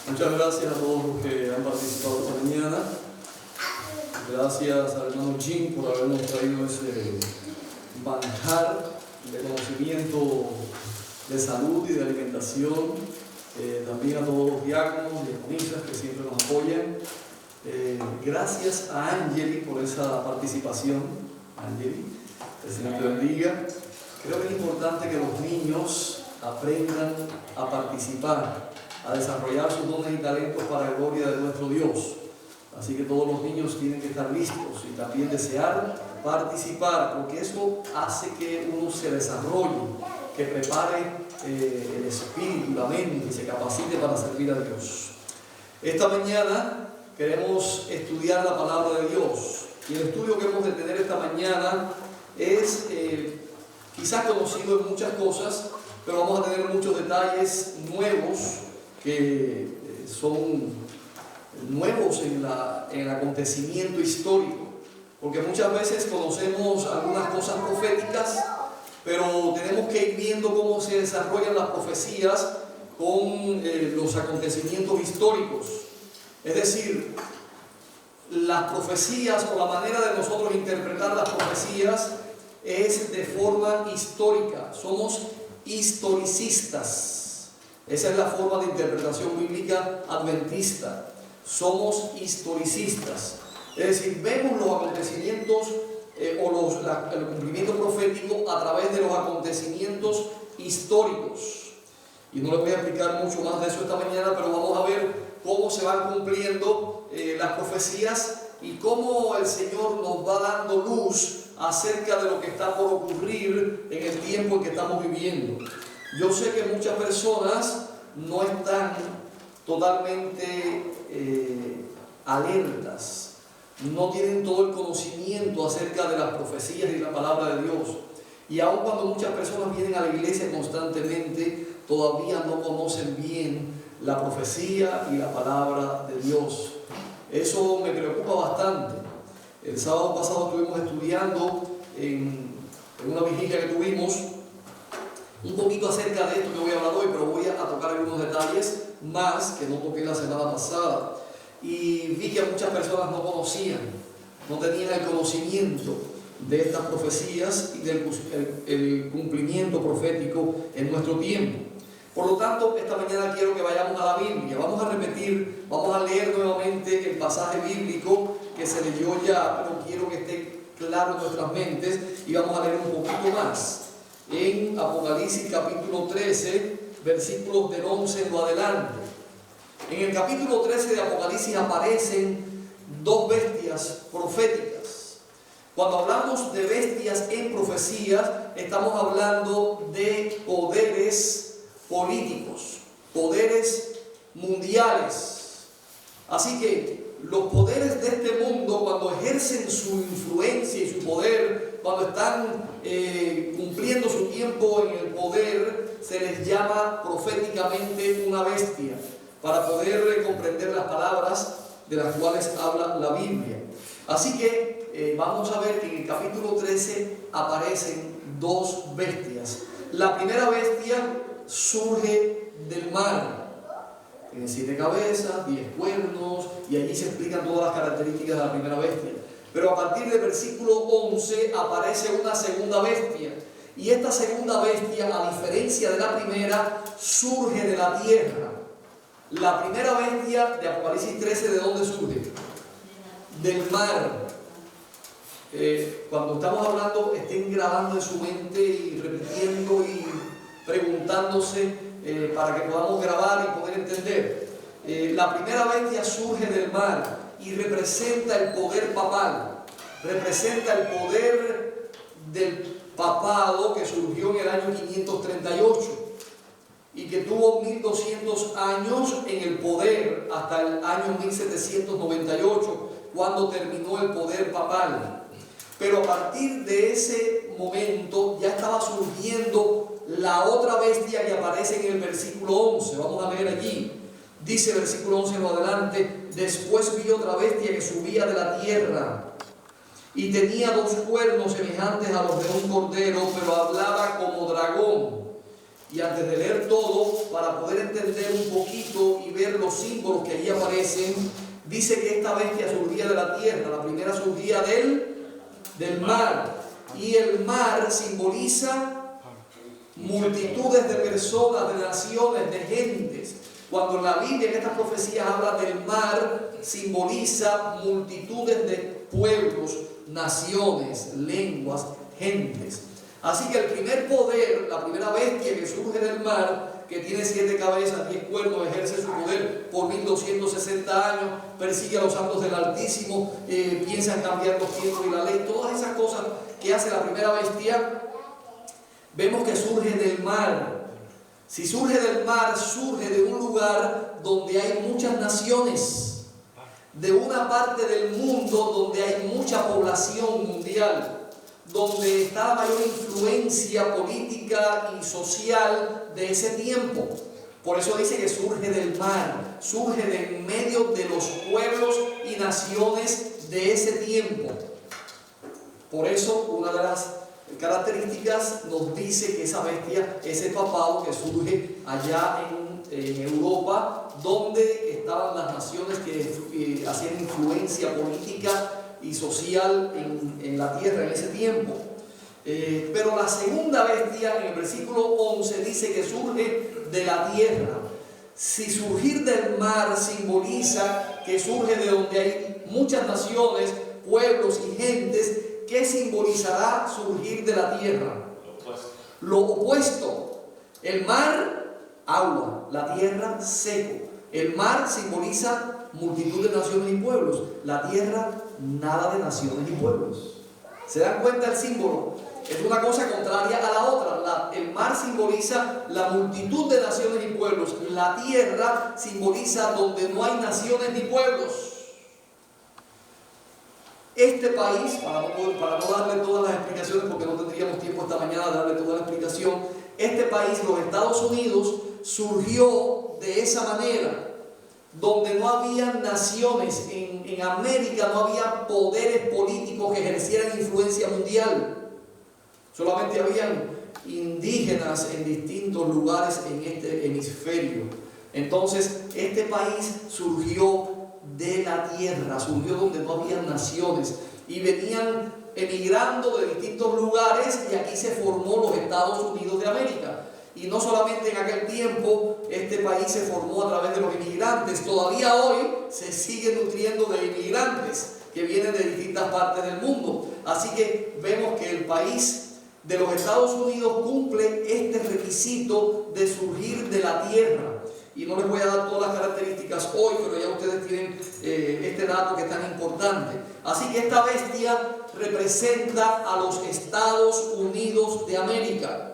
Muchas gracias a todos los que han participado esta mañana. Gracias al hermano Jim por habernos traído ese manjar de conocimiento de salud y de alimentación. También a todos los diáconos y diaconisas que siempre nos apoyan. Gracias a Angeli por esa participación. Angeli, el Señor te bendiga. Creo que es importante que los niños aprendan a participar, a desarrollar sus dones y talentos para la gloria de nuestro Dios. Así que todos los niños tienen que estar listos y también desear participar, porque eso hace que uno se desarrolle, que prepare el espíritu, la mente y se capacite para servir a Dios. Esta mañana queremos estudiar la palabra de Dios, y el estudio que hemos de tener esta mañana es quizás conocido en muchas cosas, pero vamos a tener muchos detalles nuevos que son nuevos en el acontecimiento histórico, porque muchas veces conocemos algunas cosas proféticas, pero tenemos que ir viendo cómo se desarrollan las profecías con los acontecimientos históricos. Es decir, las profecías o la manera de nosotros interpretar las profecías es de forma histórica. Somos historicistas. Esa es la forma de interpretación bíblica adventista. Somos historicistas. Es decir, vemos los acontecimientos el cumplimiento profético a través de los acontecimientos históricos. Y no les voy a explicar mucho más de eso esta mañana, pero vamos a ver cómo se van cumpliendo las profecías y cómo el Señor nos va dando luz acerca de lo que está por ocurrir en el tiempo en que estamos viviendo. Yo sé que muchas personas no están totalmente alertas, no tienen todo el conocimiento acerca de las profecías y la palabra de Dios. Y aun cuando muchas personas vienen a la iglesia constantemente, todavía no conocen bien la profecía y la palabra de Dios. Eso me preocupa bastante. El sábado pasado estuvimos estudiando en una vigilia que tuvimos un poquito acerca de esto que voy a hablar hoy, pero voy a tocar algunos detalles más que no toqué la semana pasada. Y vi que muchas personas no conocían, no tenían el conocimiento de estas profecías y del cumplimiento profético en nuestro tiempo. Por lo tanto, esta mañana quiero que vayamos a la Biblia. Vamos a repetir, vamos a leer nuevamente el pasaje bíblico que se leyó ya, pero quiero que esté claro en nuestras mentes y vamos a leer un poquito más. En Apocalipsis capítulo 13, versículos del 11 en adelante. En el capítulo 13 de Apocalipsis aparecen dos bestias proféticas. Cuando hablamos de bestias en profecías, estamos hablando de poderes políticos, poderes mundiales. Así que los poderes de este mundo, cuando ejercen su influencia y su poder, cuando están cumpliendo su tiempo en el poder, se les llama proféticamente una bestia, para poder comprender las palabras de las cuales habla la Biblia. Así que vamos a ver que en el capítulo 13 aparecen dos bestias. La primera bestia surge del mar. Tiene 7 cabezas, 10 cuernos, y allí se explican todas las características de la primera bestia. Pero a partir del versículo 11 aparece una segunda bestia. Y esta segunda bestia, a diferencia de la primera, surge de la tierra. La primera bestia de Apocalipsis 13, ¿de dónde surge? Del mar. Cuando estamos hablando, estén grabando en su mente y repitiendo y preguntándose para que podamos grabar y poder entender. La primera bestia surge del mar y representa el poder papal, representa el poder del papado que surgió en el año 538 y que tuvo 1200 años en el poder hasta el año 1798, cuando terminó el poder papal. Pero a partir de ese momento ya estaba surgiendo la otra bestia que aparece en el versículo 11. Vamos a leer allí. Dice el versículo 11 en adelante: después vi otra bestia que subía de la tierra y tenía 2 cuernos semejantes a los de un cordero, pero hablaba como dragón Y antes de leer todo, para poder entender un poquito y ver los símbolos que allí aparecen, dice que esta bestia surgía de la tierra. La primera surgía del mar. Y el mar simboliza multitudes de personas, de naciones, de gentes. Cuando en la Biblia, en estas profecías, habla del mar, simboliza multitudes de pueblos, naciones, lenguas, gentes. Así que el primer poder, la primera bestia que surge del mar, que tiene 7 cabezas, 10 cuernos, ejerce su poder por 1260 años, persigue a los santos del Altísimo, piensa en cambiar los tiempos y la ley, todas esas cosas que hace la primera bestia, vemos que surge del mar. Si surge del mar, surge de un lugar donde hay muchas naciones, de una parte del mundo donde hay mucha población mundial, donde está la mayor influencia política y social de ese tiempo. Por eso dice que surge del mar, surge de en medio de los pueblos y naciones de ese tiempo. Por eso una de las características nos dice que esa bestia es el papado que surge allá en Europa, donde estaban las naciones que hacían influencia política y social en la tierra en ese tiempo. Pero la segunda bestia en el versículo 11 dice que surge de la tierra. Si surgir del mar simboliza que surge de donde hay muchas naciones, pueblos y gentes, ¿qué simbolizará surgir de la tierra? Lo opuesto. El mar, agua. La tierra, seco. El mar simboliza multitud de naciones y pueblos. La tierra, nada de naciones y pueblos. ¿Se dan cuenta el símbolo? Es una cosa contraria a la otra. El mar simboliza la multitud de naciones y pueblos. La tierra simboliza donde no hay naciones ni pueblos. Este país, para no darle todas las explicaciones, porque no tendríamos tiempo esta mañana de darle toda la explicación, este país, los Estados Unidos, surgió de esa manera, donde no había naciones, en América no había poderes políticos que ejercieran influencia mundial. Solamente habían indígenas en distintos lugares en este hemisferio. Entonces, este país surgió de la tierra, surgió donde no había naciones y venían emigrando de distintos lugares y aquí se formó los Estados Unidos de América. Y no solamente en aquel tiempo, este país se formó a través de los inmigrantes, todavía hoy se sigue nutriendo de inmigrantes que vienen de distintas partes del mundo. Así que vemos que el país de los Estados Unidos cumple este requisito de surgir de la tierra. Y no les voy a dar todas las características hoy, pero ya ustedes tienen este dato que es tan importante. Así que esta bestia representa a los Estados Unidos de América.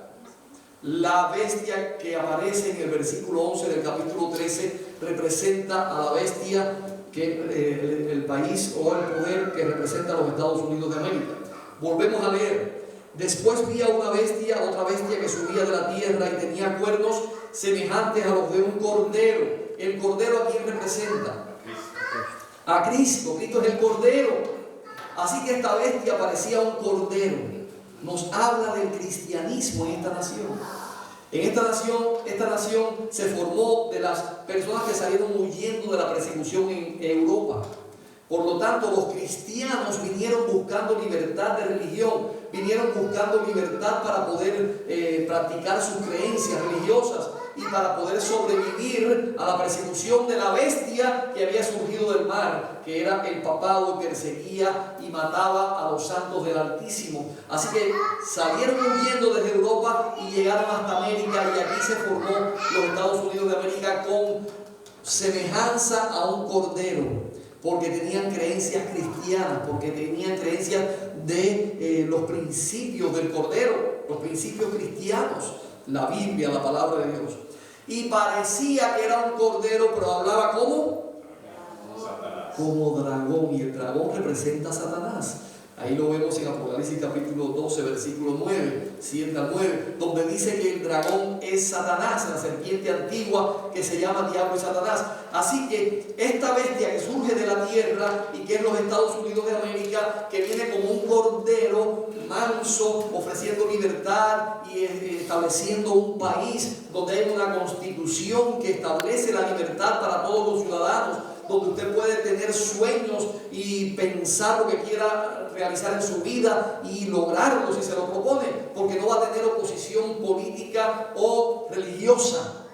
La bestia que aparece en el versículo 11 del capítulo 13 representa a la bestia que el país o el poder que representa a los Estados Unidos de América. Volvemos a leer. Después vi a otra bestia que subía de la tierra y tenía cuernos semejantes a los de un cordero. ¿El cordero a quién representa? A Cristo. Cristo es el cordero. Así que esta bestia parecía un cordero. Nos habla del cristianismo en esta nación. Esta nación se formó de las personas que salieron huyendo de la persecución en Europa. Por lo tanto, los cristianos vinieron buscando libertad de religión, vinieron buscando libertad para poder practicar sus creencias religiosas y para poder sobrevivir a la persecución de la bestia que había surgido del mar, que era el papado que perseguía y mataba a los santos del Altísimo. Así que salieron huyendo desde Europa y llegaron hasta América, y aquí se formó los Estados Unidos de América con semejanza a un cordero, porque tenían creencias cristianas, porque tenían creencias de los principios del Cordero, los principios cristianos, la Biblia, la palabra de Dios. Y parecía que era un cordero, pero hablaba como dragón, y el dragón representa a Satanás. Ahí lo vemos en Apocalipsis capítulo 12, versículo 9, 7 al 9, donde dice que el dragón es Satanás, la serpiente antigua que se llama Diablo y Satanás. Así que esta bestia que surge de la tierra y que es los Estados Unidos de América, que viene como un cordero manso, ofreciendo libertad y estableciendo un país donde hay una constitución que establece la libertad para todos los ciudadanos, donde usted puede tener sueños y pensar lo que quiera realizar en su vida y lograrlo si se lo propone, porque no va a tener oposición política o religiosa.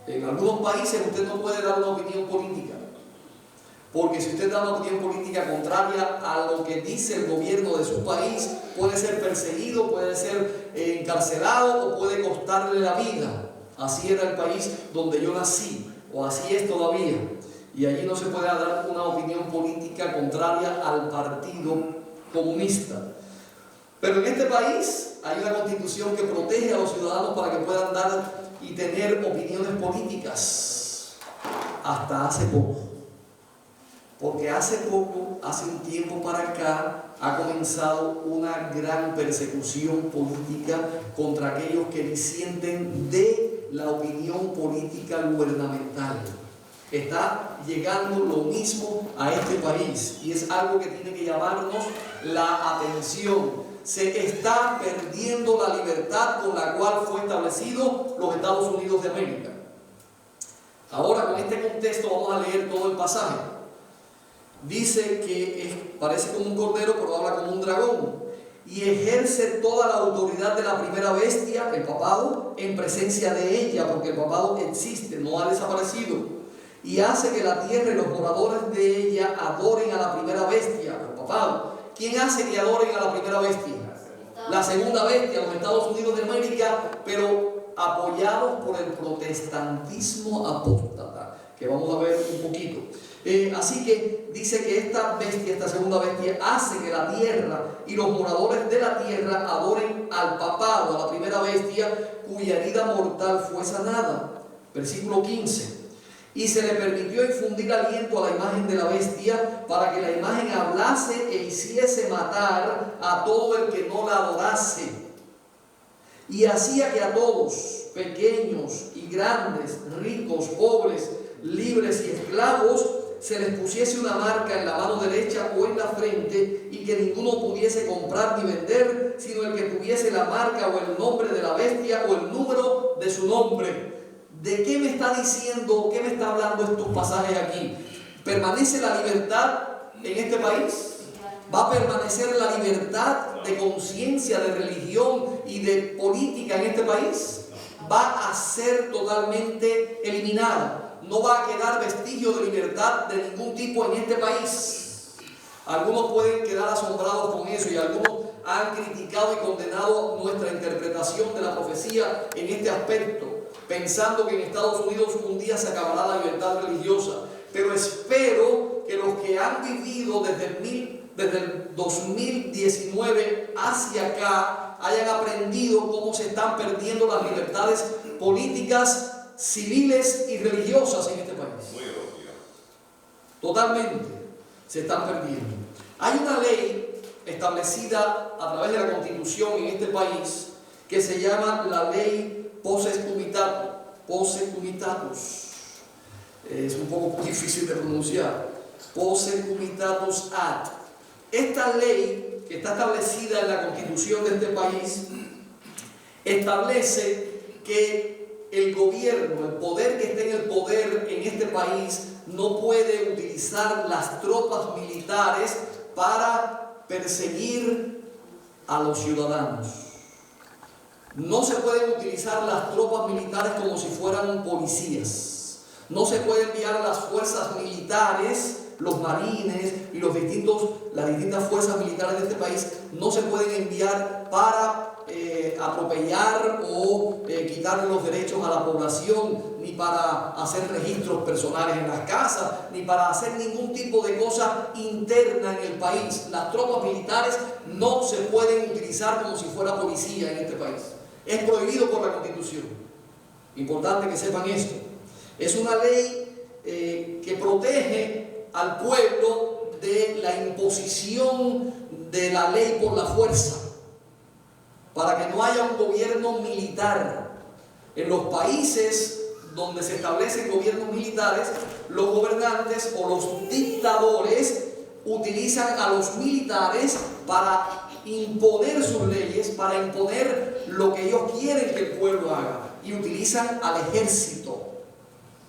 En algunos países usted no puede dar una opinión política, porque si usted da una opinión política contraria a lo que dice el gobierno de su país, puede ser perseguido, puede ser encarcelado o puede costarle la vida. Así era el país donde yo nací, o así es todavía, y allí no se puede dar una opinión política contraria al partido comunista. Pero en este país hay una constitución que protege a los ciudadanos para que puedan dar y tener opiniones políticas, hasta hace poco, porque hace un tiempo para acá, ha comenzado una gran persecución política contra aquellos que disienten de la opinión política gubernamental. Está llegando lo mismo a este país y es algo que tiene que llamarnos la atención. Se está perdiendo la libertad con la cual fue establecido los Estados Unidos de América. Ahora, con este contexto vamos a leer todo el pasaje. Dice que parece como un cordero, pero habla como un dragón. Y ejerce toda la autoridad de la primera bestia, el papado, en presencia de ella, porque el papado existe, no ha desaparecido. Y hace que la tierra y los moradores de ella adoren a la primera bestia, el papado. ¿Quién hace que adoren a la primera bestia? La segunda bestia, los Estados Unidos de América, pero apoyados por el protestantismo apóstata, que vamos a ver un poquito. Así que dice que esta bestia, esta segunda bestia, hace que la tierra y los moradores de la tierra adoren al papado, a la primera bestia, cuya herida mortal fue sanada. Versículo 15. Y se le permitió infundir aliento a la imagen de la bestia, para que la imagen hablase e hiciese matar a todo el que no la adorase. Y hacía que a todos, pequeños y grandes, ricos, pobres, libres y esclavos, se les pusiese una marca en la mano derecha o en la frente, y que ninguno pudiese comprar ni vender, sino el que tuviese la marca o el nombre de la bestia o el número de su nombre. ¿De qué me está diciendo, qué me está hablando estos pasajes aquí? ¿Permanece la libertad en este país? ¿Va a permanecer la libertad de conciencia, de religión y de política en este país? Va a ser totalmente eliminada. No va a quedar vestigio de libertad de ningún tipo en este país. Algunos pueden quedar asombrados con eso y algunos han criticado y condenado nuestra interpretación de la profecía en este aspecto, pensando que en Estados Unidos un día se acabará la libertad religiosa. Pero espero que los que han vivido desde el 2019 hacia acá hayan aprendido cómo se están perdiendo las libertades políticas, civiles y religiosas en este país. Totalmente se están perdiendo. Hay una ley establecida a través de la Constitución en este país que se llama la ley Posse Comitatus. Es un poco difícil de pronunciar. Posse Comitatus Act. Esta ley, que está establecida en la Constitución de este país, establece que el gobierno, el poder que esté en el poder en este país, no puede utilizar las tropas militares para perseguir a los ciudadanos. No se pueden utilizar las tropas militares como si fueran policías. No se puede enviar a las fuerzas militares, los marines y las distintas fuerzas militares de este país, no se pueden enviar para atropellar o quitarle los derechos a la población, ni para hacer registros personales en las casas, ni para hacer ningún tipo de cosa interna en el país. Las tropas militares no se pueden utilizar como si fuera policía en este país. Es prohibido por la Constitución. Importante que sepan esto. Es una ley que protege al pueblo de la imposición de la ley por la fuerza, para que no haya un gobierno militar. En los países donde se establecen gobiernos militares, los gobernantes o los dictadores utilizan a los militares para imponer sus leyes, para imponer lo que ellos quieren que el pueblo haga, y utilizan al ejército.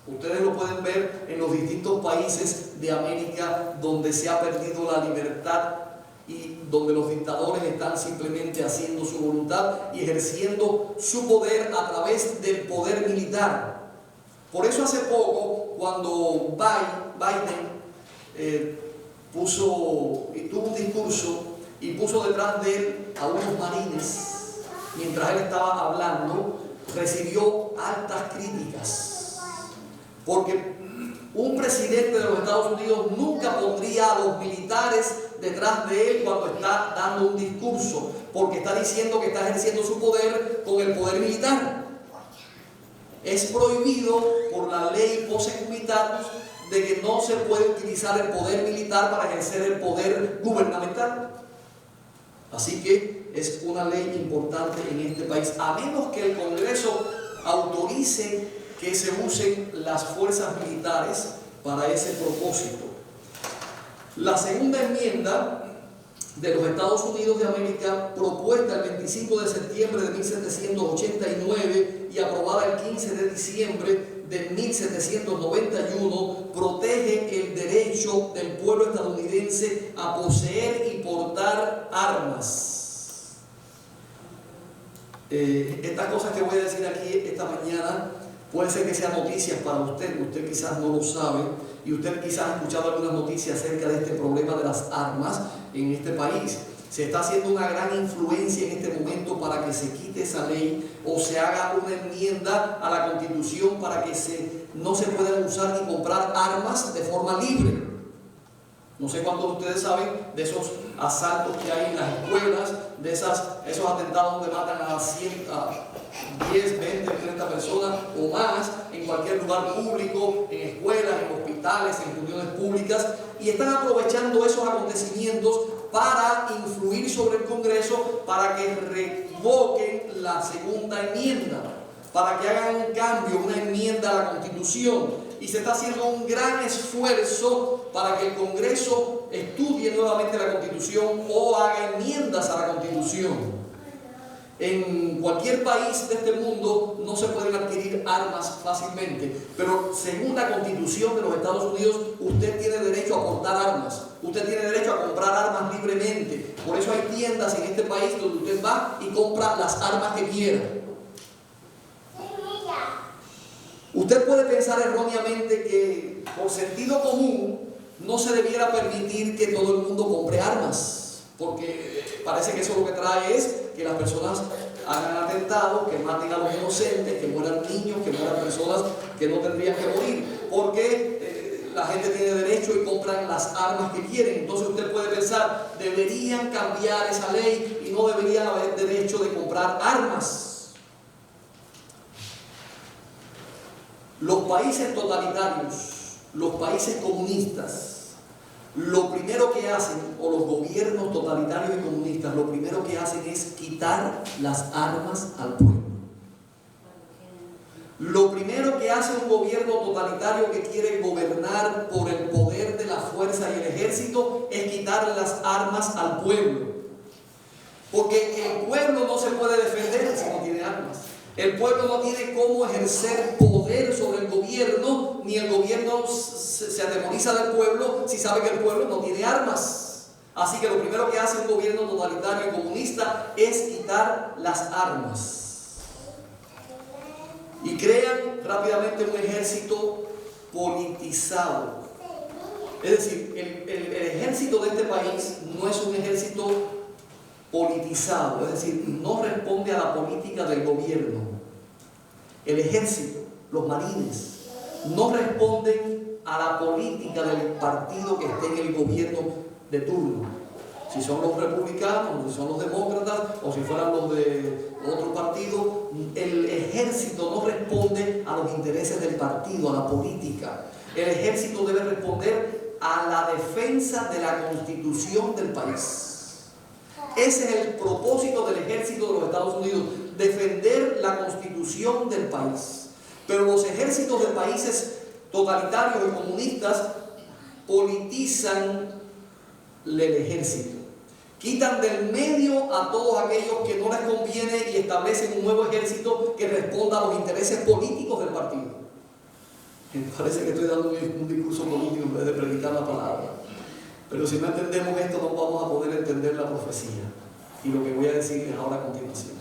Ustedes lo pueden ver en los distintos países de América donde se ha perdido la libertad y donde los dictadores están simplemente haciendo su voluntad y ejerciendo su poder a través del poder militar. Por eso hace poco, cuando Biden tuvo un discurso y puso detrás de él a unos marines, mientras él estaba hablando, recibió altas críticas. Porque un presidente de los Estados Unidos nunca pondría a los militares detrás de él cuando está dando un discurso, porque está diciendo que está ejerciendo su poder con el poder militar. Es prohibido por la ley Posse Comitatus de que no se puede utilizar el poder militar para ejercer el poder gubernamental. Así que es una ley importante en este país, a menos que el Congreso autorice que se usen las fuerzas militares para ese propósito. La segunda enmienda de los Estados Unidos de América, propuesta el 25 de septiembre de 1789 y aprobada el 15 de diciembre de 1791, protege el derecho del pueblo estadounidense a poseer y portar armas. Estas cosas que voy a decir aquí esta mañana puede ser que sean noticias para usted quizás no lo sabe, y usted quizás ha escuchado algunas noticias acerca de este problema de las armas en este país. Se está haciendo una gran influencia en este momento para que se quite esa ley o se haga una enmienda a la Constitución para que no se puedan usar ni comprar armas de forma libre. No sé cuántos de ustedes saben de esos asaltos que hay en las escuelas, de esos atentados donde matan a 10, 20, 30 personas o más en cualquier lugar público, en escuelas, en hospitales, en reuniones públicas, y están aprovechando esos acontecimientos para influir sobre el Congreso para que revoquen la segunda enmienda, para que hagan un cambio, una enmienda a la Constitución. Y se está haciendo un gran esfuerzo para que el Congreso estudie nuevamente la Constitución o haga enmiendas a la Constitución. En cualquier país de este mundo no se pueden adquirir armas fácilmente, pero según la Constitución de los Estados Unidos, usted tiene derecho a portar armas, usted tiene derecho a comprar armas libremente. Por eso hay tiendas en este país donde usted va y compra las armas que quiera. Usted puede pensar erróneamente que por sentido común no se debiera permitir que todo el mundo compre armas, porque parece que eso lo que trae es que las personas hagan atentados, que maten a los inocentes, que mueran niños, que mueran personas que no tendrían que morir, porque la gente tiene derecho y compran las armas que quieren. Entonces usted puede pensar, deberían cambiar esa ley y no deberían haber derecho de comprar armas. Los países totalitarios, los países comunistas, lo primero que hacen, o los gobiernos totalitarios y comunistas, lo primero que hacen es quitar las armas al pueblo. Lo primero que hace un gobierno totalitario que quiere gobernar por el poder de la fuerza y el ejército es quitar las armas al pueblo. Porque el pueblo no se puede defender si no tiene armas. El pueblo no tiene cómo ejercer poder sobre el gobierno, ni el gobierno se atemoriza del pueblo si sabe que el pueblo no tiene armas. Así que lo primero que hace un gobierno totalitario y comunista es quitar las armas. Y crean rápidamente un ejército politizado. Es decir, el ejército de este país no es un ejército politizado, es decir, no responde a la política del gobierno. El ejército, los marines, no responden a la política del partido que esté en el gobierno de turno. Si son los republicanos, si son los demócratas, o si fueran los de otro partido, el ejército no responde a los intereses del partido, a la política. El ejército debe responder a la defensa de la constitución del país. Ese es el propósito del ejército de los Estados Unidos, defender la constitución del país. Pero los ejércitos de países totalitarios y comunistas politizan el ejército. Quitan del medio a todos aquellos que no les conviene y establecen un nuevo ejército que responda a los intereses políticos del partido. Me parece que estoy dando un discurso político en vez de predicar la palabra. Pero si no entendemos esto, no vamos a poder entender la profecía. Y lo que voy a decirles ahora a continuación.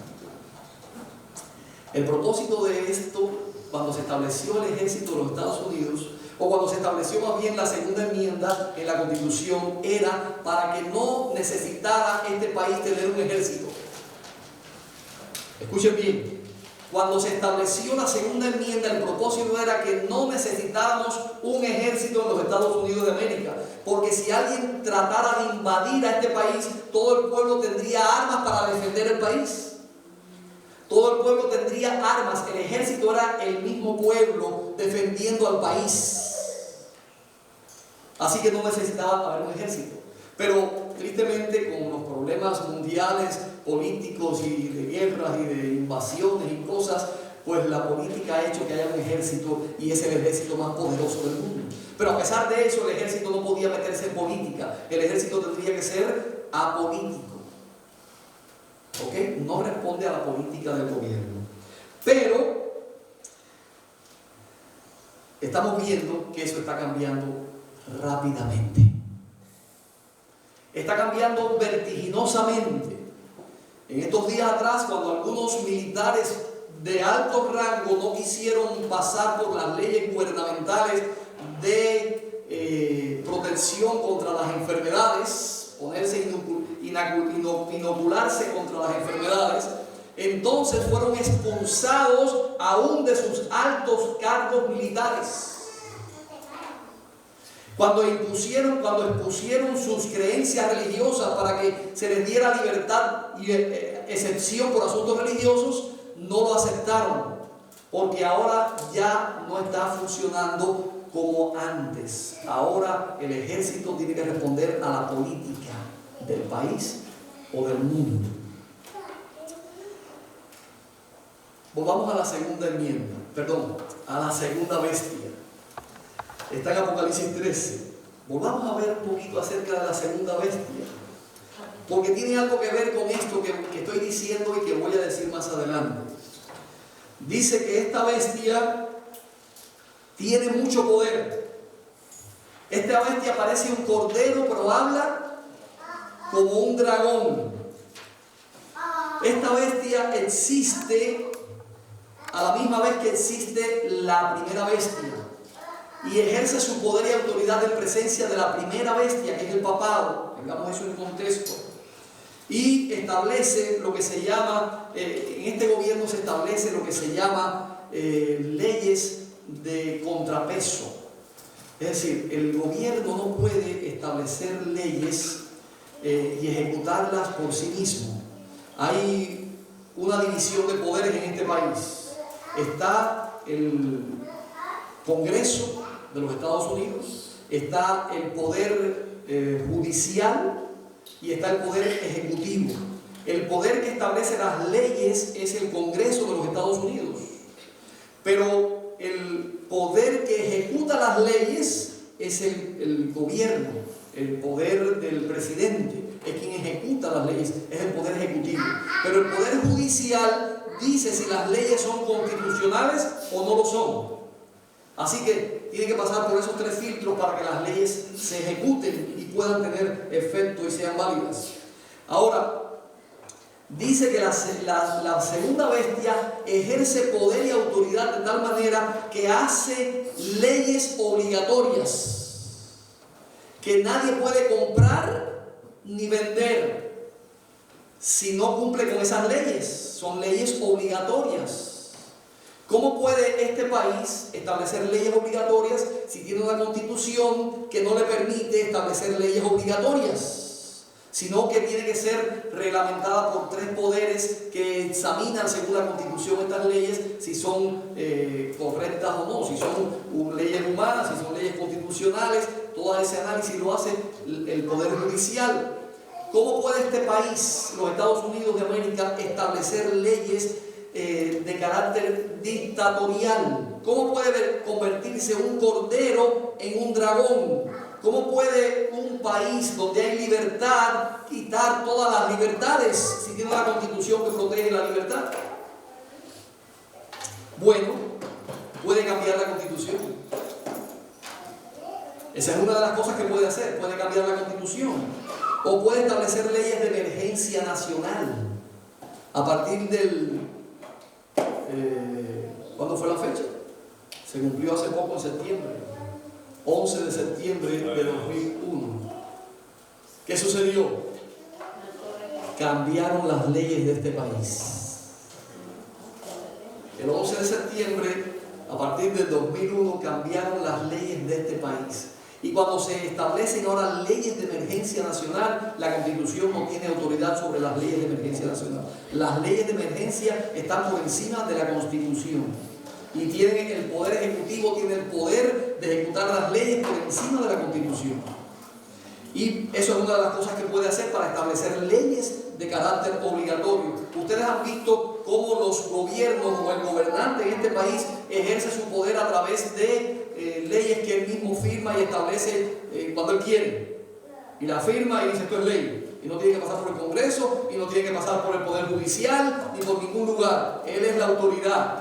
El propósito de esto, cuando se estableció el ejército de los Estados Unidos, o cuando se estableció más bien la segunda enmienda en la Constitución, era para que no necesitara este país tener un ejército. Escuchen bien, cuando se estableció la segunda enmienda, el propósito era que no necesitáramos un ejército en los Estados Unidos de América, porque si alguien tratara de invadir a este país, todo el pueblo tendría armas para defender el país. Todo el pueblo tendría armas, el ejército era el mismo pueblo defendiendo al país. Así que no necesitaba haber un ejército. Pero tristemente, con los problemas mundiales, políticos y de guerras y de invasiones y cosas, pues la política ha hecho que haya un ejército y es el ejército más poderoso del mundo. Pero a pesar de eso, el ejército no podía meterse en política. El ejército tendría que ser apolítico. ¿Ok? No responde a la política del gobierno. Pero estamos viendo que eso está cambiando rápidamente. Está cambiando vertiginosamente. En estos días atrás, cuando algunos militares de alto rango no quisieron pasar por las leyes gubernamentales de protección contra las enfermedades, ponerse inocularse contra las enfermedades, entonces fueron expulsados aún de sus altos cargos militares. Cuando expusieron sus creencias religiosas para que se les diera libertad y excepción por asuntos religiosos, no lo aceptaron, porque ahora ya no está funcionando como antes. Ahora el ejército tiene que responder a la política del país o del mundo. Volvamos a la segunda enmienda, a la segunda bestia. Está en Apocalipsis 13. Volvamos a ver un poquito acerca de la segunda bestia, porque tiene algo que ver con esto que estoy diciendo y que voy a decir más adelante. Dice que esta bestia tiene mucho poder. Esta bestia parece un cordero, pero habla como un dragón. Esta bestia existe a la misma vez que existe la primera bestia, y ejerce su poder y autoridad en presencia de la primera bestia, que es el papado. Pongamos eso en contexto. Y establece lo que se llama, en este gobierno se establece lo que se llama leyes de contrapeso. Es decir, el gobierno no puede establecer leyes y ejecutarlas por sí mismo. Hay una división de poderes en este país. Está el Congreso de los Estados Unidos, está el poder judicial y está el poder ejecutivo. El poder que establece las leyes es el Congreso de los Estados Unidos, pero el poder que ejecuta las leyes es el gobierno, el poder del presidente es quien ejecuta las leyes, es el poder ejecutivo. Pero el poder judicial dice si las leyes son constitucionales o no lo son. Así que tiene que pasar por esos tres filtros para que las leyes se ejecuten y puedan tener efecto y sean válidas. Ahora, dice que la segunda bestia ejerce poder y autoridad de tal manera que hace leyes obligatorias, que nadie puede comprar ni vender si no cumple con esas leyes. Son leyes obligatorias. ¿Cómo puede este país establecer leyes obligatorias si tiene una constitución que no le permite establecer leyes obligatorias? Sino que tiene que ser reglamentada por tres poderes que examinan según la constitución estas leyes si son correctas o no, si son leyes humanas, si son leyes constitucionales. todo ese análisis lo hace el Poder Judicial. ¿Cómo puede este país, los Estados Unidos de América, establecer leyes de carácter dictatorial? ¿Cómo puede convertirse un cordero en un dragón? ¿Cómo puede un país donde hay libertad quitar todas las libertades si tiene una constitución que protege la libertad? Bueno, puede cambiar la constitución. Esa es una de las cosas que puede hacer, puede cambiar la constitución. O puede establecer leyes de emergencia nacional. A partir del... ¿cuándo fue la fecha? Se cumplió hace poco, en septiembre. 11 de septiembre de 2001. ¿Qué sucedió? Cambiaron las leyes de este país. El 11 de septiembre, a partir del 2001, cambiaron las leyes de este país. Y cuando se establecen ahora leyes de emergencia nacional, la Constitución no tiene autoridad sobre las leyes de emergencia nacional. Las leyes de emergencia están por encima de la Constitución. Y tienen el Poder Ejecutivo, tiene el poder de ejecutar las leyes por encima de la Constitución. Y eso es una de las cosas que puede hacer para establecer leyes de carácter obligatorio. Ustedes han visto cómo los gobiernos o el gobernante en este país ejerce su poder a través de leyes que él mismo firma y establece cuando él quiere. Y la firma y dice esto es ley. Y no tiene que pasar por el Congreso, y no tiene que pasar por el Poder Judicial, ni por ningún lugar. Él es la autoridad.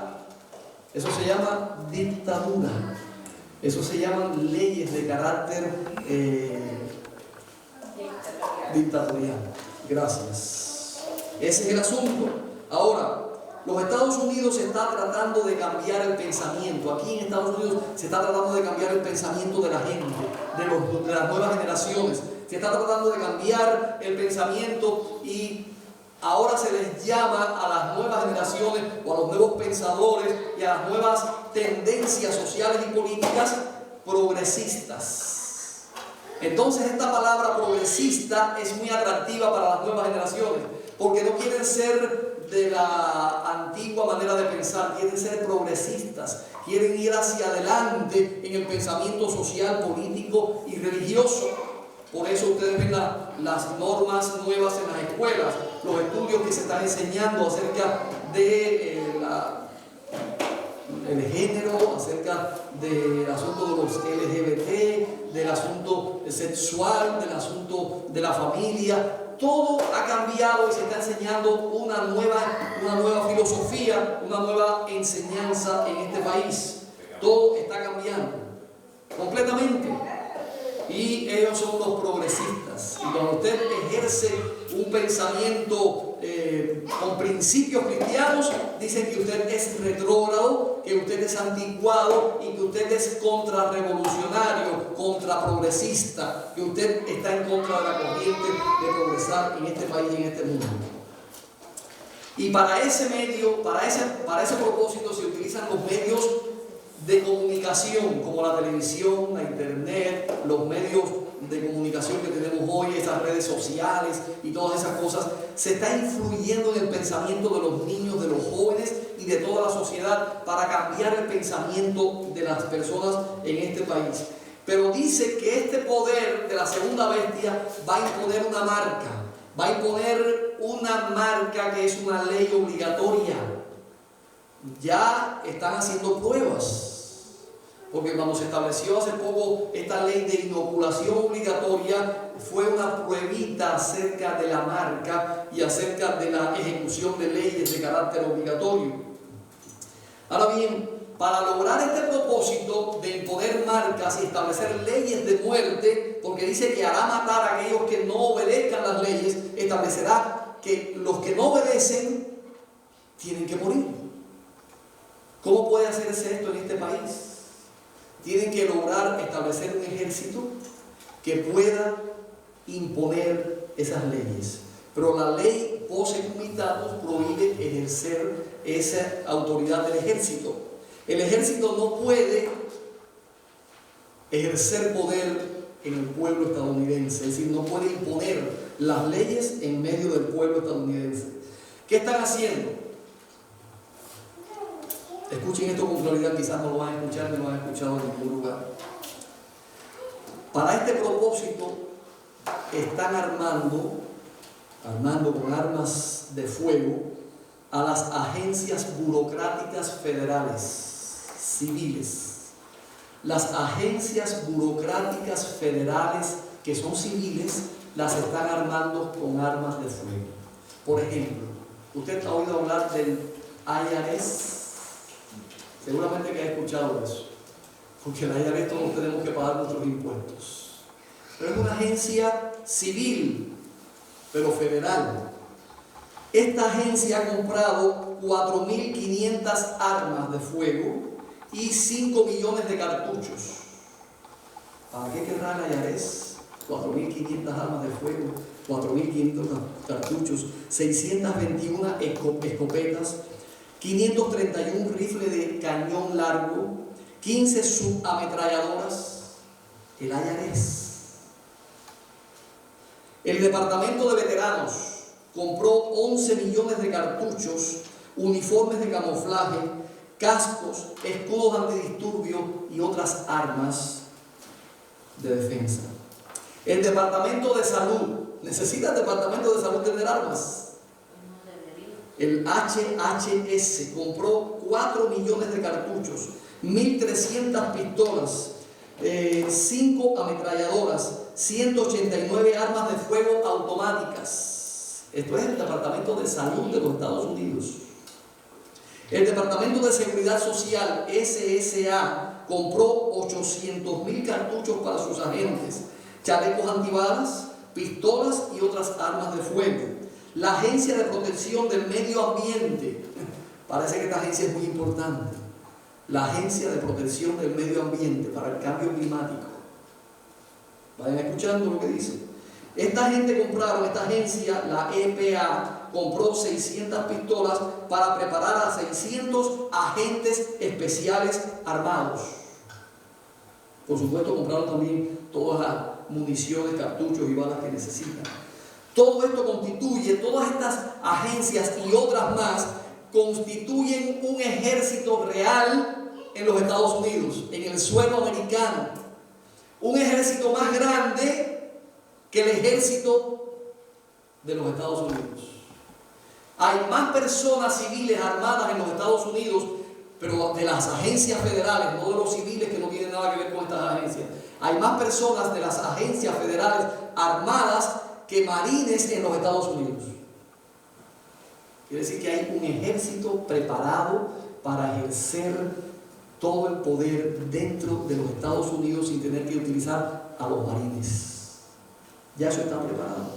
Eso se llama dictadura. Eso se llaman leyes de carácter dictatorial. Gracias. Ese es el asunto. Ahora, los Estados Unidos se está tratando de cambiar el pensamiento. Aquí en Estados Unidos se está tratando de cambiar el pensamiento de la gente, de las nuevas generaciones. Se está tratando de cambiar el pensamiento y ahora se les llama a las nuevas generaciones o a los nuevos pensadores y a las nuevas tendencias sociales y políticas progresistas. Entonces esta palabra progresista es muy atractiva para las nuevas generaciones porque no quieren ser de la antigua manera de pensar, quieren ser progresistas, quieren ir hacia adelante en el pensamiento social, político y religioso. Por eso ustedes ven las normas nuevas en las escuelas, los estudios que se están enseñando acerca de el género, acerca del asunto de los LGBT, del asunto sexual, del asunto de la familia. Todo ha cambiado y se está enseñando una nueva filosofía, una nueva enseñanza en este país. Todo está cambiando completamente. Y ellos son los progresistas. Y cuando usted ejerce un pensamiento con principios cristianos, dicen que usted es retrógrado, que usted es anticuado y que usted es contrarrevolucionario, contraprogresista, que usted está en contra de la corriente de progresar en este país y en este mundo. Y para ese medio, para ese propósito se utilizan los medios de comunicación como la televisión, la internet, los medios de comunicación que tenemos hoy, esas redes sociales y todas esas cosas. Se está influyendo en el pensamiento de los niños, de los jóvenes y de toda la sociedad para cambiar el pensamiento de las personas en este país. Pero dice que este poder de la segunda bestia va a imponer una marca, va a imponer una marca que es una ley obligatoria. Ya están haciendo pruebas. Porque cuando se estableció hace poco esta ley de inoculación obligatoria, fue una pruebita acerca de la marca y acerca de la ejecución de leyes de carácter obligatorio. Ahora bien, para lograr este propósito de imponer marcas y establecer leyes de muerte, porque dice que hará matar a aquellos que no obedezcan las leyes, establecerá que los que no obedecen tienen que morir. ¿Cómo puede hacerse esto en este país? Tienen que lograr establecer un ejército que pueda imponer esas leyes. Pero la ley posse comitatus prohíbe ejercer esa autoridad del ejército. El ejército no puede ejercer poder en el pueblo estadounidense, es decir, no puede imponer las leyes en medio del pueblo estadounidense. ¿Qué están haciendo? Escuchen esto con claridad, quizás no lo van a escuchar, no lo han escuchado en ningún lugar. Para este propósito están armando con armas de fuego a las agencias burocráticas federales, civiles. Las agencias burocráticas federales que son civiles las están armando con armas de fuego. Por ejemplo, usted ha oído hablar del IRS. Seguramente que ha escuchado eso, porque el IRS todos tenemos que pagar nuestros impuestos. Pero es una agencia civil, pero federal. Esta agencia ha comprado 4.500 armas de fuego y 5 millones de cartuchos. ¿Para qué querrá el IRS 4.500 armas de fuego, 4.500 cartuchos, 621 escopetas, 531 rifles de cañón largo, 15 subametralladoras? El IRS. El Departamento de Veteranos compró 11 millones de cartuchos, uniformes de camuflaje, cascos, escudos antidisturbios y otras armas de defensa. El Departamento de Salud, ¿necesita el Departamento de Salud tener armas? El HHS compró 4 millones de cartuchos, 1.300 pistolas, 5 ametralladoras, 189 armas de fuego automáticas. Esto es el Departamento de Salud de los Estados Unidos. El Departamento de Seguridad Social, SSA, compró 800.000 cartuchos para sus agentes, chalecos antibalas, pistolas y otras armas de fuego. La Agencia de Protección del Medio Ambiente, parece que esta agencia es muy importante, la Agencia de Protección del Medio Ambiente para el Cambio Climático. Vayan escuchando lo que dice. Esta agencia, la EPA, compró 600 pistolas para preparar a 600 agentes especiales armados. Por supuesto, compraron también todas las municiones, cartuchos y balas que necesitan. Todo esto constituye, todas estas agencias y otras más, constituyen un ejército real en los Estados Unidos, en el suelo americano. Un ejército más grande que el ejército de los Estados Unidos. Hay más personas civiles armadas en los Estados Unidos, pero de las agencias federales, no de los civiles que no tienen nada que ver con estas agencias. Hay más personas de las agencias federales armadas que marines en los Estados Unidos. Quiere decir que hay un ejército preparado para ejercer todo el poder dentro de los Estados Unidos sin tener que utilizar a los marines. Ya eso está preparado.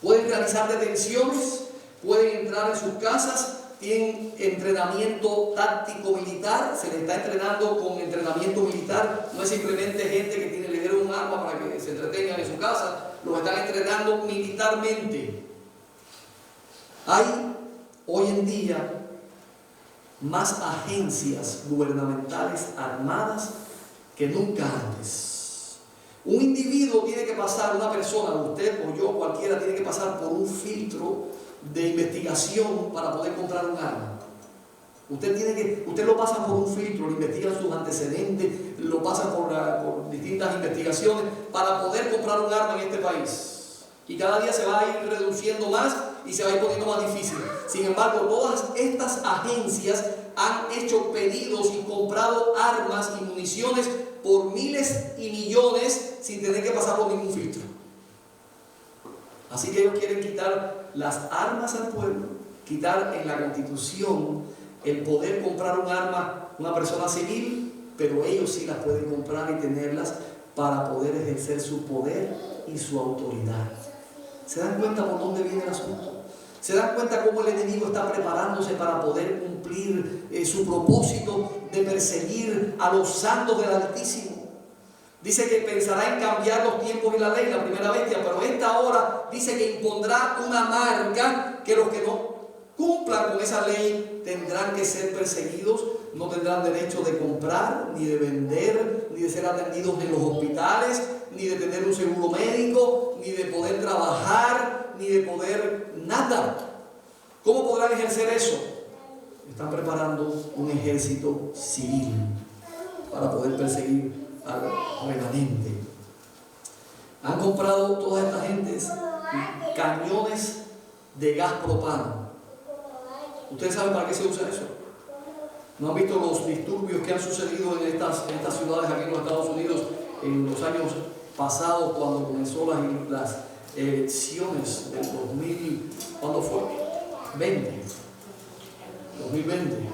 Pueden realizar detenciones, pueden entrar en sus casas, tienen entrenamiento táctico militar, se les está entrenando con entrenamiento militar, no es simplemente gente que le dieron un arma para que se entretengan en su casa, los están entrenando militarmente. Hay hoy en día más agencias gubernamentales armadas que nunca antes. Un individuo tiene que pasar, una persona, usted o yo, cualquiera, tiene que pasar por un filtro de investigación para poder comprar un arma. Usted lo pasa por un filtro, lo investigan sus antecedentes, lo pasa por distintas investigaciones para poder comprar un arma en este país. Y cada día se va a ir reduciendo más y se va a ir poniendo más difícil. Sin embargo, todas estas agencias han hecho pedidos y comprado armas y municiones por miles y millones sin tener que pasar por ningún filtro. Así que ellos quieren quitar las armas al pueblo, quitar en la Constitución el poder comprar un arma una persona civil, pero ellos sí las pueden comprar y tenerlas para poder ejercer su poder y su autoridad. ¿Se dan cuenta por dónde viene el asunto? ¿Se dan cuenta cómo el enemigo está preparándose para poder cumplir su propósito de perseguir a los santos del Altísimo? Dice que pensará en cambiar los tiempos y la ley, la primera bestia, pero esta hora dice que impondrá una marca que los que no cumplan con esa ley tendrán que ser perseguidos, no tendrán derecho de comprar, ni de vender, ni de ser atendidos en los hospitales, ni de tener un seguro médico, ni de poder trabajar, ni de poder nada. ¿Cómo podrán ejercer eso? Están preparando un ejército civil para poder perseguir al remanente. Han comprado todas estas gentes cañones de gas propano. ¿Ustedes saben para qué se usa eso? ¿No han visto los disturbios que han sucedido en estas ciudades aquí en los Estados Unidos en los años pasados, cuando comenzó las elecciones del 2000, ¿cuándo fue? 2020.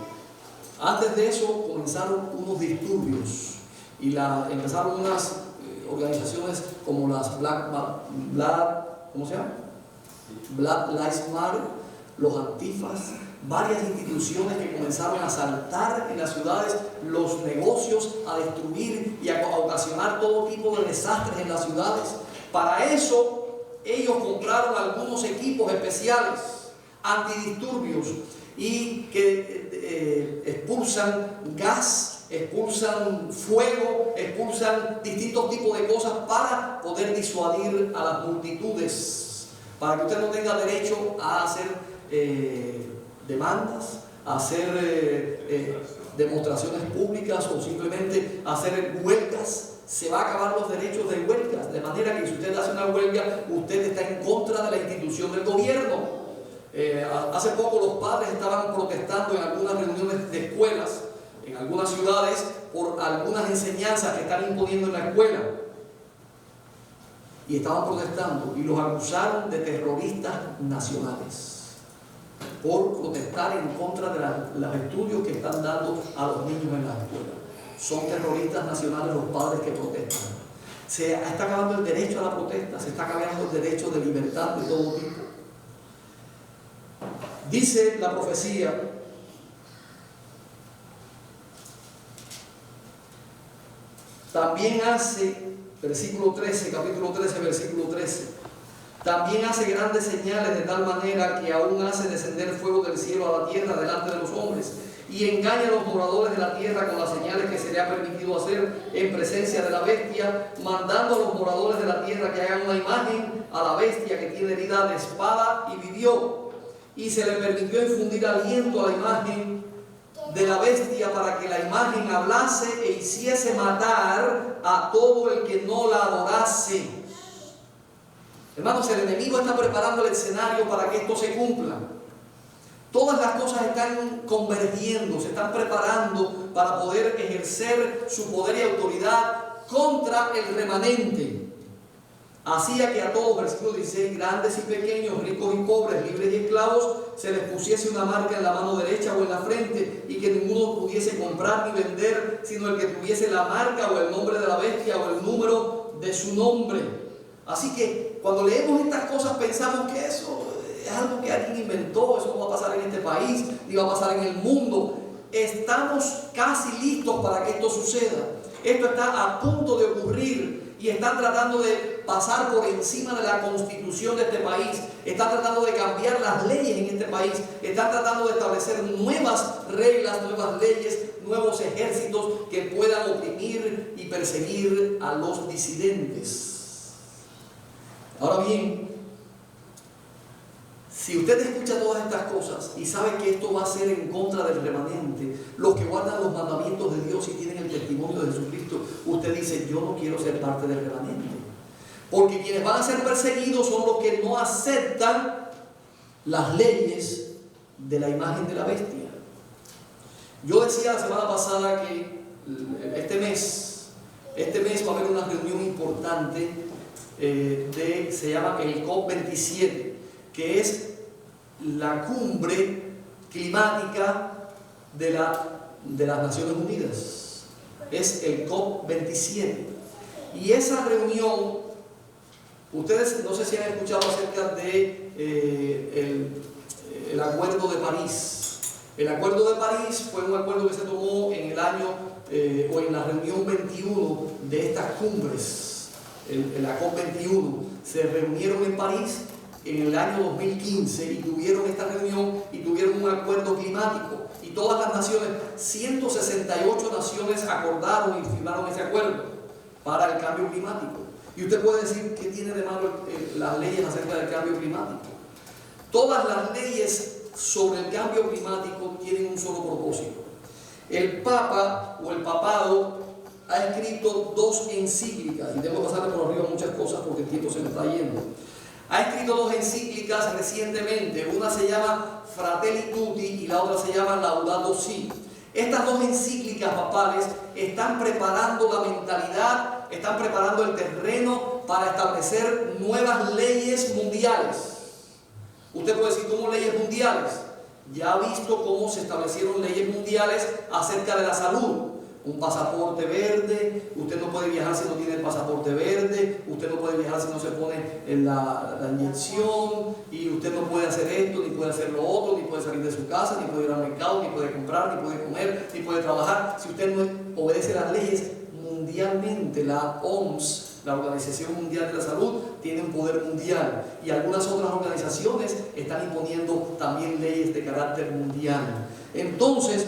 Antes de eso comenzaron unos disturbios y empezaron unas organizaciones como las ¿cómo se llama? Black Lives Matter, los antifas, varias instituciones que comenzaron a asaltar en las ciudades los negocios, a destruir y a ocasionar todo tipo de desastres en las ciudades. Para eso ellos compraron algunos equipos especiales antidisturbios y que expulsan gas, expulsan fuego, expulsan distintos tipos de cosas para poder disuadir a las multitudes, para que usted no tenga derecho a hacer demandas, a hacer demostraciones públicas o simplemente hacer huelgas. Se va a acabar los derechos de huelgas, de manera que si usted hace una huelga, usted está en contra de la institución del gobierno. Hace poco los padres estaban protestando en algunas reuniones de escuelas, en algunas ciudades, por algunas enseñanzas que están imponiendo en la escuela. Y estaban protestando y los acusaron de terroristas nacionales por protestar en contra de los estudios que están dando a los niños en la escuela. Son terroristas nacionales los padres que protestan. Se está acabando el derecho a la protesta, se está acabando el derecho de libertad de todo tipo. Dice la profecía, también hace, versículo 13, capítulo 13, versículo 13, también hace grandes señales de tal manera que aún hace descender fuego del cielo a la tierra delante de los hombres y engaña a los moradores de la tierra con las señales que se le ha permitido hacer en presencia de la bestia, mandando a los moradores de la tierra que hagan una imagen a la bestia que tiene herida de espada y vivió. Y se le permitió infundir aliento a la imagen de la bestia para que la imagen hablase e hiciese matar a todo el que no la adorase. Hermanos, el enemigo está preparando el escenario para que esto se cumpla. Todas las cosas están convergiendo, se están preparando para poder ejercer su poder y autoridad contra el remanente. Hacía que a todos, versículo 16, grandes y pequeños, ricos y pobres, libres y esclavos, se les pusiese una marca en la mano derecha o en la frente, y que ninguno pudiese comprar ni vender, sino el que tuviese la marca o el nombre de la bestia o el número de su nombre. Así que cuando leemos estas cosas pensamos que eso es algo que alguien inventó, eso no va a pasar en este país, ni va a pasar en el mundo. Estamos casi listos para que esto suceda. Esto está a punto de ocurrir. Y están tratando de pasar por encima de la constitución de este país. Están tratando de cambiar las leyes en este país. Están tratando de establecer nuevas reglas, nuevas leyes, nuevos ejércitos que puedan oprimir y perseguir a los disidentes. Ahora bien, si usted escucha todas estas cosas y sabe que esto va a ser en contra del remanente, los que guardan los mandamientos de Dios y tienen el testimonio de Jesucristo, usted dice, yo no quiero ser parte del remanente. Porque quienes van a ser perseguidos son los que no aceptan las leyes de la imagen de la bestia. Yo decía la semana pasada que este mes va a haber una reunión importante se llama el COP27, que es la cumbre climática de las Naciones Unidas. Es el COP27. Y esa reunión, ustedes no sé si han escuchado acerca de el Acuerdo de París. El Acuerdo de París fue un acuerdo que se tomó en el año o en la reunión 21 de estas cumbres. La COP21 se reunieron en París en el año 2015 y tuvieron esta reunión y tuvieron un acuerdo climático. Y todas las naciones, 168 naciones acordaron y firmaron ese acuerdo para el cambio climático. Y usted puede decir, ¿qué tiene de malo las leyes acerca del cambio climático? Todas las leyes sobre el cambio climático tienen un solo propósito. El Papa o el papado ha escrito 2 encíclicas, y tengo que pasarle por arriba muchas cosas porque el tiempo se me está yendo. Ha escrito 2 encíclicas recientemente, una se llama Fratelli Tutti y la otra se llama Laudato Si. Estas 2 encíclicas papales están preparando la mentalidad, están preparando el terreno para establecer nuevas leyes mundiales. Usted puede decir, ¿cómo leyes mundiales? Ya ha visto cómo se establecieron leyes mundiales acerca de la salud. Un pasaporte verde, usted no puede viajar si no tiene el pasaporte verde, usted no puede viajar si no se pone la inyección, y usted no puede hacer esto, ni puede hacer lo otro, ni puede salir de su casa, ni puede ir al mercado, ni puede comprar, ni puede comer, ni puede trabajar. Si usted no obedece las leyes mundialmente, la OMS, la Organización Mundial de la Salud, tiene un poder mundial, y algunas otras organizaciones están imponiendo también leyes de carácter mundial. Entonces,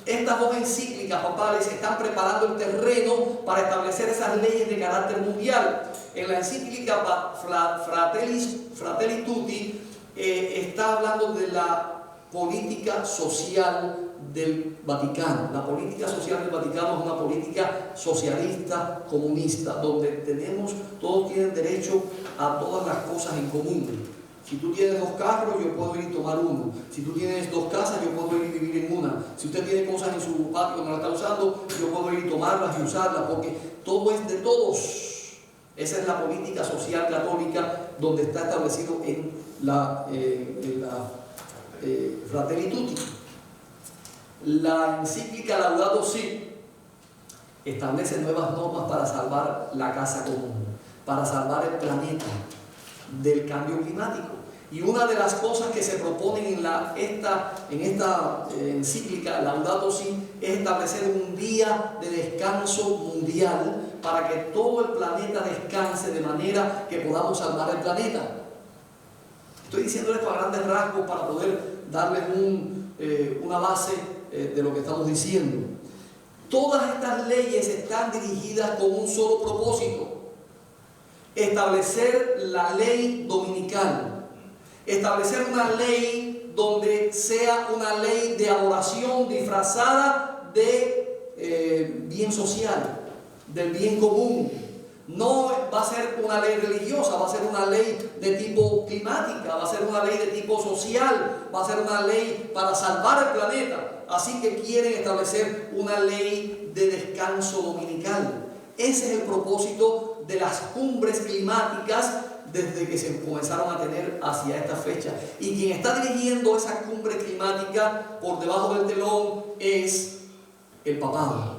estas 2 encíclicas papales están preparando el terreno para establecer esas leyes de carácter mundial. En la encíclica Fratelli Tutti está hablando de la política social del Vaticano. La política social del Vaticano es una política socialista, comunista, donde todos tienen derecho a todas las cosas en común. Si tú tienes 2 carros, yo puedo ir y tomar uno. Si tú tienes 2 casas, yo puedo ir y vivir en una. Si usted tiene cosas en su patio que no la está usando, yo puedo ir y tomarlas y usarlas, porque todo es de todos. Esa es la política social católica donde está establecido en la Fratelli Tutti. La encíclica Laudato Si establece nuevas normas para salvar la casa común, para salvar el planeta del cambio climático. Y una de las cosas que se proponen en esta encíclica Laudato Si es establecer un día de descanso mundial para que todo el planeta descanse, de manera que podamos salvar el planeta. Estoy diciendo esto a grandes rasgos para poder darles una base de lo que estamos diciendo. Todas estas leyes están dirigidas con un solo propósito: establecer la ley dominical. Establecer una ley donde sea una ley de adoración disfrazada de bien social, del bien común. No va a ser una ley religiosa, va a ser una ley de tipo climática, va a ser una ley de tipo social, va a ser una ley para salvar el planeta. Así que quieren establecer una ley de descanso dominical. Ese es el propósito de las cumbres climáticas desde que se comenzaron a tener hacia esta fecha. Y quien está dirigiendo esa cumbre climática por debajo del telón es el papado.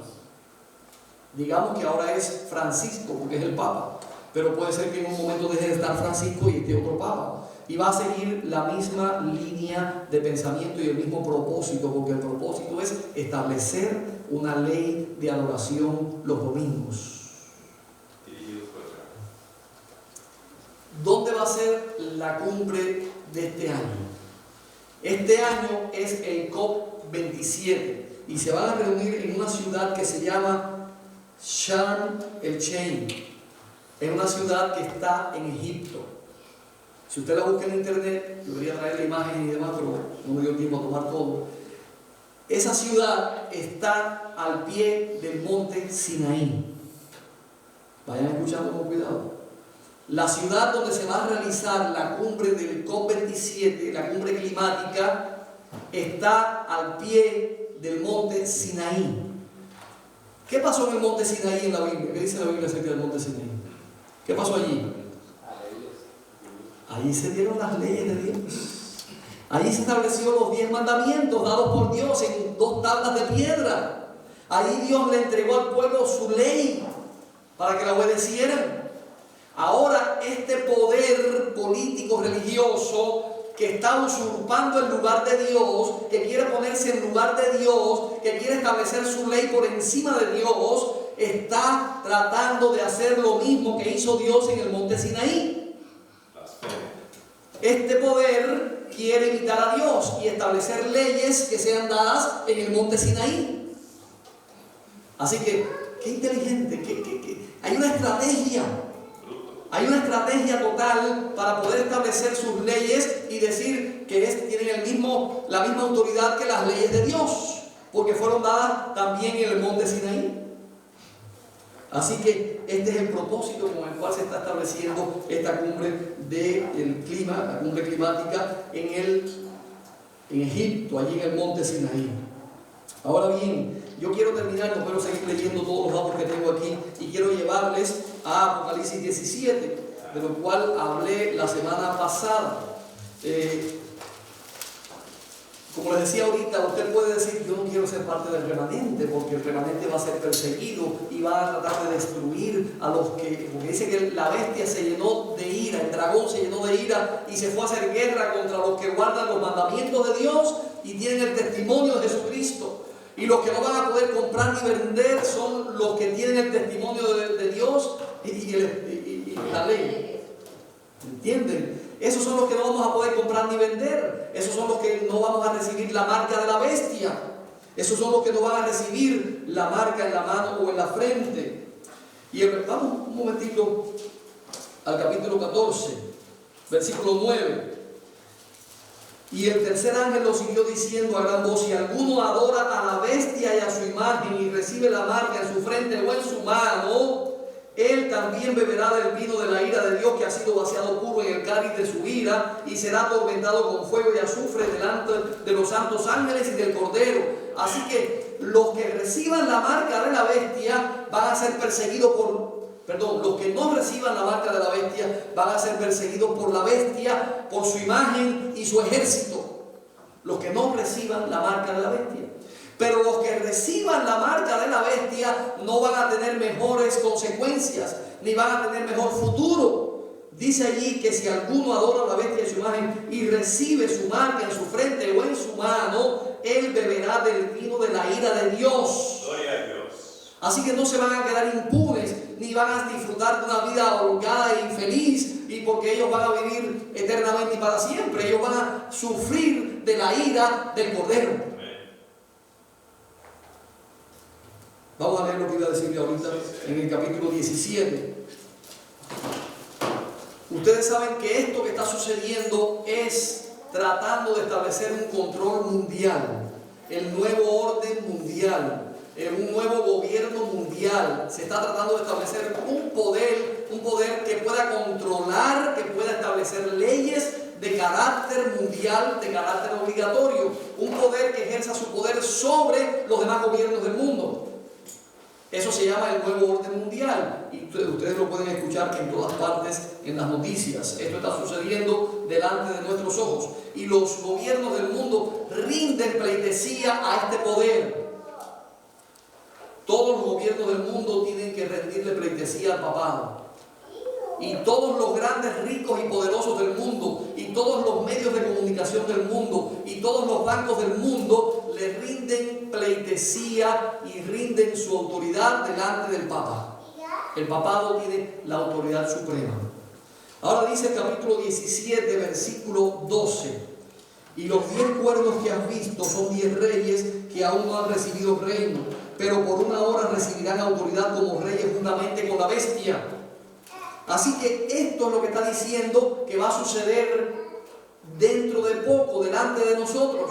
Digamos que ahora es Francisco, porque es el Papa, pero puede ser que en un momento deje de estar Francisco y esté otro Papa. Y va a seguir la misma línea de pensamiento y el mismo propósito, porque el propósito es establecer una ley de adoración los domingos. ¿Dónde va a ser la cumbre de este año? Este año es el COP27 y se van a reunir en una ciudad que se llama Sharm el Sheikh. Es una ciudad que está en Egipto. Si usted la busca en internet, yo debería traer la imagen y demás, pero no me dio tiempo a tomar todo. Esa ciudad está al pie del monte Sinaí. Vayan escuchando con cuidado. La ciudad donde se va a realizar la cumbre del COP27, la cumbre climática, está al pie del monte Sinaí. ¿Qué pasó en el monte Sinaí en la Biblia? ¿Qué dice la Biblia acerca del monte Sinaí? ¿Qué pasó allí? Allí se dieron las leyes de Dios. Allí se establecieron los 10 mandamientos dados por Dios en 2 tablas de piedra. Allí Dios le entregó al pueblo su ley para que la obedecieran. Ahora este poder político religioso que está usurpando el lugar de Dios, que quiere ponerse en lugar de Dios, que quiere establecer su ley por encima de Dios, está tratando de hacer lo mismo que hizo Dios en el monte Sinaí. Este poder quiere imitar a Dios y establecer leyes que sean dadas en el monte Sinaí. Así que, qué inteligente, hay una estrategia. Hay una estrategia total para poder establecer sus leyes y decir que tienen la misma autoridad que las leyes de Dios, porque fueron dadas también en el monte Sinaí. Así que este es el propósito con el cual se está estableciendo esta cumbre del clima, la cumbre climática en Egipto, allí en el monte Sinaí. Ahora bien, yo quiero terminar, no quiero seguir leyendo todos los datos que tengo aquí y quiero llevarles a Apocalipsis 17, de lo cual hablé la semana pasada. Como les decía ahorita, usted puede decir: yo no quiero ser parte del remanente, porque el remanente va a ser perseguido y va a tratar de destruir a los que... Porque dice que la bestia se llenó de ira, el dragón se llenó de ira y se fue a hacer guerra contra los que guardan los mandamientos de Dios y tienen el testimonio de Jesucristo. Y los que no van a poder comprar ni vender son los que tienen el testimonio de Dios y la ley. ¿Entienden? Esos son los que no vamos a poder comprar ni vender. Esos son los que no vamos a recibir la marca de la bestia. Esos son los que no van a recibir la marca en la mano o en la frente. Y vamos un momentito al capítulo 14, versículo 9. Y el tercer ángel lo siguió diciendo a gran voz: si alguno adora a la bestia y a su imagen y recibe la marca en su frente o en su mano, él también beberá del vino de la ira de Dios, que ha sido vaciado puro en el cáliz de su ira, y será atormentado con fuego y azufre delante de los santos ángeles y del Cordero. Así que los que reciban la marca de la bestia van a ser perseguidos los que no reciban la marca de la bestia van a ser perseguidos por la bestia, por su imagen y su ejército. Los que no reciban la marca de la bestia. Pero los que reciban la marca de la bestia no van a tener mejores consecuencias, ni van a tener mejor futuro. Dice allí que si alguno adora a la bestia y su imagen y recibe su marca en su frente o en su mano, él beberá del vino de la ira de Dios. Gloria a Dios. Así que no se van a quedar impunes, ni van a disfrutar de una vida holgada e infeliz, y porque ellos van a vivir eternamente y para siempre. Ellos van a sufrir de la ira del Cordero. Vamos a leer lo que iba a decirle ahorita en el capítulo 17. Ustedes saben que esto que está sucediendo es tratando de establecer un control mundial, el nuevo orden mundial, un nuevo gobierno mundial. Se está tratando de establecer un poder que pueda controlar, que pueda establecer leyes de carácter mundial, de carácter obligatorio, un poder que ejerza su poder sobre los demás gobiernos del mundo. Eso se llama el nuevo orden mundial, y ustedes lo pueden escuchar en todas partes en las noticias. Esto está sucediendo delante de nuestros ojos, y los gobiernos del mundo rinden pleitesía a este poder. Todos los gobiernos del mundo tienen que rendirle pleitesía al papado. Y todos los grandes, ricos y poderosos del mundo, y todos los medios de comunicación del mundo, y todos los bancos del mundo le rinden pleitesía y rinden su autoridad delante del Papa. El papado tiene la autoridad suprema. Ahora dice el capítulo 17, versículo 12: y los 10 cuernos que has visto son 10 reyes que aún no han recibido reino, pero por una hora recibirán autoridad como reyes juntamente con la bestia. Así que esto es lo que está diciendo que va a suceder dentro de poco, delante de nosotros.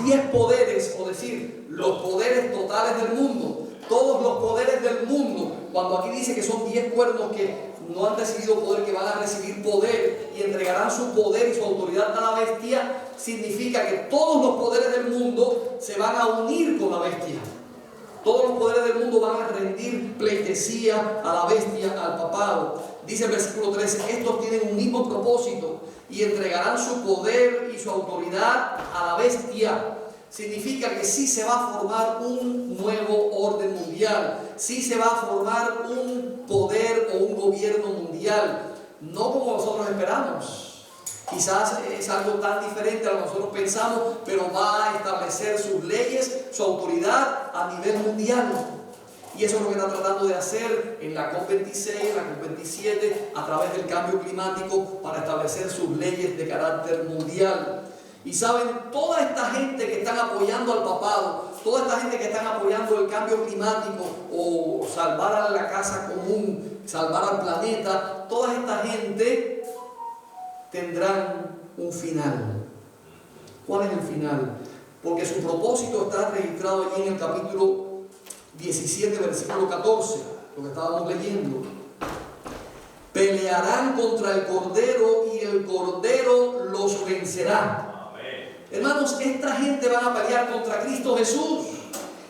10 poderes, o decir, los poderes totales del mundo, todos los poderes del mundo. Cuando aquí dice que son 10 cuernos que no han recibido poder, que van a recibir poder y entregarán su poder y su autoridad a la bestia, significa que todos los poderes del mundo se van a unir con la bestia. Todos los poderes del mundo van a rendir pleitesía a la bestia, al papado. Dice el versículo 13: estos tienen un mismo propósito y entregarán su poder y su autoridad a la bestia. Significa que sí se va a formar un nuevo orden mundial, sí se va a formar un poder o un gobierno mundial, no como nosotros esperamos. Quizás es algo tan diferente a lo que nosotros pensamos, pero va a establecer sus leyes, su autoridad a nivel mundial. Y eso es lo que está tratando de hacer en la COP26, en la COP27, a través del cambio climático, para establecer sus leyes de carácter mundial. Y saben, toda esta gente que están apoyando al papado, toda esta gente que están apoyando el cambio climático o salvar a la casa común, salvar al planeta, toda esta gente tendrán un final. ¿Cuál es el final? Porque su propósito está registrado allí en el capítulo 17, versículo 14. lo que estábamos leyendo. Pelearán contra el Cordero y el Cordero los vencerá. Hermanos, esta gente van a pelear contra Cristo Jesús.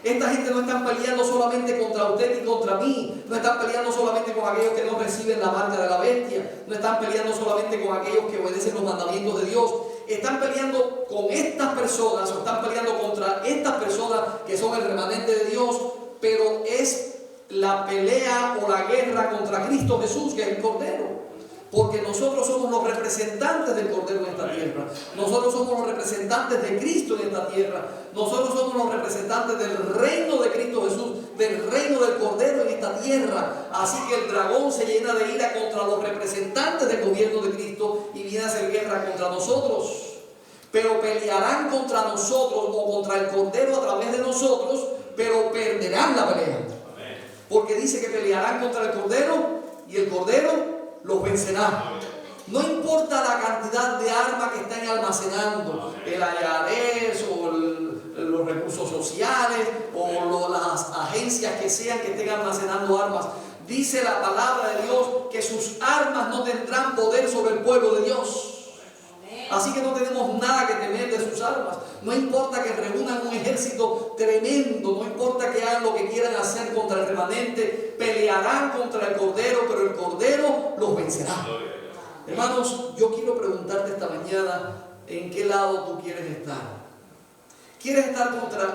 Esta gente no está peleando solamente contra usted y contra mí. No están peleando solamente con aquellos que no reciben la marca de la bestia. No están peleando solamente con aquellos que obedecen los mandamientos de Dios. Están peleando con estas personas, o están peleando contra estas personas que son el remanente de Dios, pero es la pelea o la guerra contra Cristo Jesús, que es el Cordero. Porque nosotros somos los representantes del Cordero en esta tierra. Nosotros somos los representantes de Cristo en esta tierra. Nosotros somos los representantes del reino de Cristo Jesús, del reino del Cordero en esta tierra. Así que el dragón se llena de ira contra los representantes del gobierno de Cristo y viene a hacer guerra contra nosotros. Pero pelearán contra nosotros o contra el Cordero a través de nosotros, pero perderán la pelea. Porque dice que pelearán contra el Cordero y el Cordero los vencerá. No importa la cantidad de armas que estén almacenando, el IRS o los recursos sociales o las agencias que sean que estén almacenando armas. Dice la palabra de Dios que sus armas no tendrán poder sobre el pueblo de Dios. Así que no tenemos nada que temer de sus armas. No importa que reúnan un ejército tremendo, no importa que hagan lo que quieran hacer contra el remanente, pelearán contra el Cordero, pero el Cordero los vencerá. Hermanos, yo quiero preguntarte esta mañana, ¿en qué lado tú quieres estar? ¿Quieres estar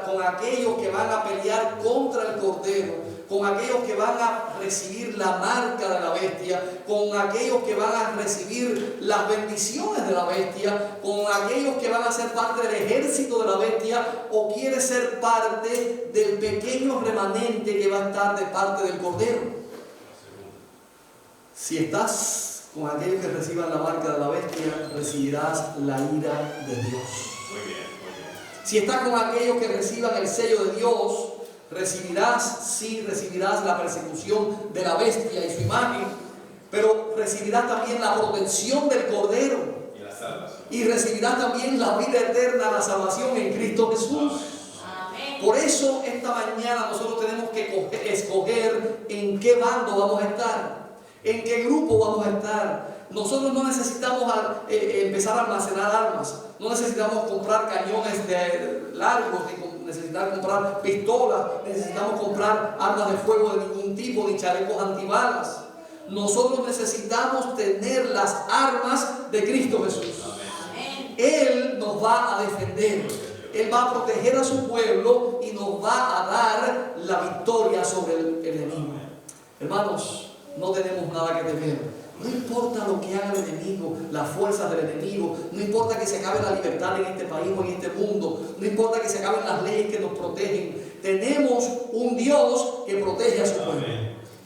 con aquellos que van a pelear contra el Cordero? ¿Con aquellos que van a recibir la marca de la bestia? ¿Con aquellos que van a recibir las bendiciones de la bestia? ¿Con aquellos que van a ser parte del ejército de la bestia? ¿O quieres ser parte del pequeño remanente que va a estar de parte del Cordero? Si estás con aquellos que reciban la marca de la bestia, recibirás la ira de Dios. Muy bien. Si estás con aquellos que reciban el sello de Dios, recibirás la persecución de la bestia y su imagen, pero recibirás también la protección del Cordero Y la salvación. y recibirás también la vida eterna, la salvación en Cristo Jesús. Amén. Por eso esta mañana nosotros tenemos que escoger en qué bando vamos a estar, en qué grupo vamos a estar. Nosotros no necesitamos empezar a almacenar armas, no necesitamos comprar cañones largos, ni necesitar comprar pistolas, necesitamos comprar armas de fuego de ningún tipo, ni chalecos antibalas. Nosotros necesitamos tener las armas de Cristo Jesús. Amén. Él nos va a defender, Él va a proteger a su pueblo y nos va a dar la victoria sobre el enemigo. Hermanos, no tenemos nada que temer. No importa lo que haga el enemigo, las fuerzas del enemigo, no importa que se acabe la libertad en este país o en este mundo, no importa que se acaben las leyes que nos protegen. Tenemos un Dios que protege a su pueblo.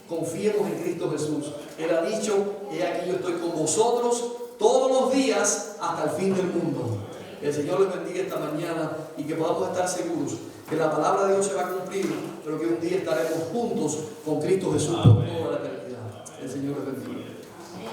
Confiemos en Cristo Jesús. Él ha dicho: he aquí yo estoy con vosotros todos los días hasta el fin del mundo. El Señor les bendiga esta mañana y que podamos estar seguros que la palabra de Dios se va a cumplir, pero que un día estaremos juntos con Cristo Jesús por toda la eternidad. El Señor les bendiga. Amén.